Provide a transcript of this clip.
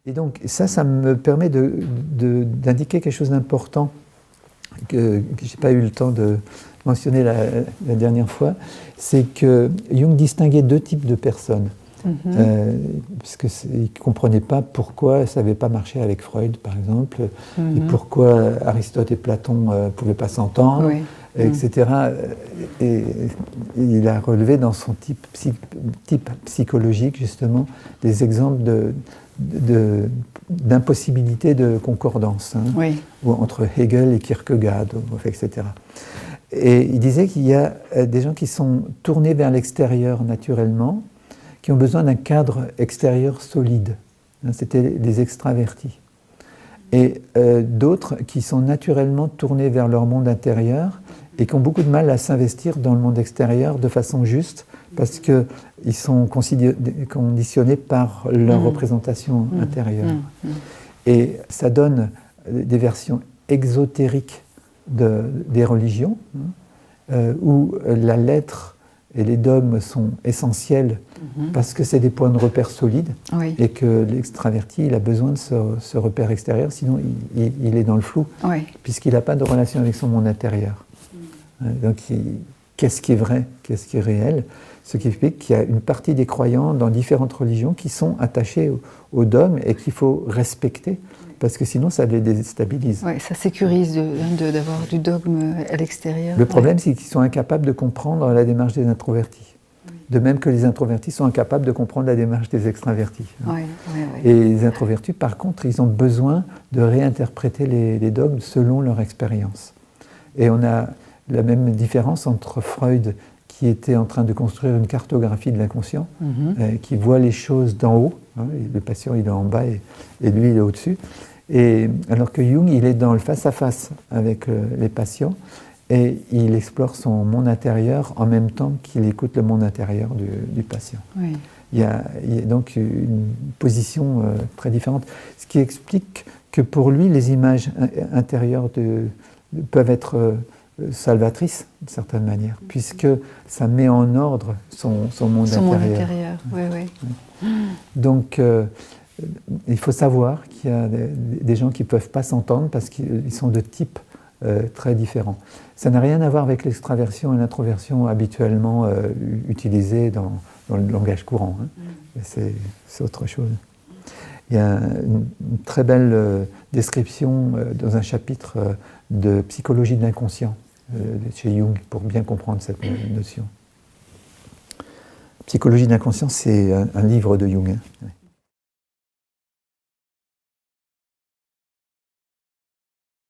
Et donc ça me permet d'indiquer quelque chose d'important que je n'ai pas eu le temps de mentionner la dernière fois, c'est que Jung distinguait deux types de personnes. Puisqu'il ne comprenait pas pourquoi ça n'avait pas marché avec Freud, par exemple, et pourquoi Aristote et Platon ne pouvaient pas s'entendre, etc. Et il a relevé dans son type psychologique, justement, des exemples d'impossibilité de concordance, entre Hegel et Kierkegaard, etc. Et il disait qu'il y a des gens qui sont tournés vers l'extérieur naturellement, qui ont besoin d'un cadre extérieur solide. C'était les extravertis. Et d'autres qui sont naturellement tournés vers leur monde intérieur et qui ont beaucoup de mal à s'investir dans le monde extérieur de façon juste parce qu'ils sont conditionnés par leur représentation intérieure. Et ça donne des versions exotériques des religions, où la lettre et les dogmes sont essentiels parce que c'est des points de repère solides et que l'extraverti il a besoin de ce repère extérieur, sinon il est dans le flou puisqu'il n'a pas de relation avec son monde intérieur. Donc qu'est-ce qui est vrai, qu'est-ce qui est réel? Ce qui explique qu'il y a une partie des croyants dans différentes religions qui sont attachés aux dogmes et qu'il faut respecter parce que sinon ça les déstabilise. Oui, ça sécurise d'avoir du dogme à l'extérieur. Le problème, c'est qu'ils sont incapables de comprendre la démarche des introvertis. De même que les introvertis sont incapables de comprendre la démarche des extravertis. Et les introvertis, par contre, ils ont besoin de réinterpréter les dogmes selon leur expérience. Et on a la même différence entre Freud, qui était en train de construire une cartographie de l'inconscient, qui voit les choses d'en haut. Le patient, il est en bas et lui, il est au-dessus. Et alors que Jung, il est dans le face-à-face avec les patients et il explore son monde intérieur en même temps qu'il écoute le monde intérieur du patient. Il y a donc une position très différente, ce qui explique que pour lui, les images intérieures peuvent être salvatrices, d'une certaine manière, puisque ça met en ordre son monde intérieur. Monde intérieur, Donc, il faut savoir qu'il y a des gens qui ne peuvent pas s'entendre parce qu'ils sont de types très différents. Ça n'a rien à voir avec l'extraversion et l'introversion habituellement utilisées dans le langage courant. C'est autre chose. Il y a une très belle description dans un chapitre de psychologie de l'inconscient chez Jung pour bien comprendre cette notion. Psychologie de l'inconscient, c'est un livre de Jung.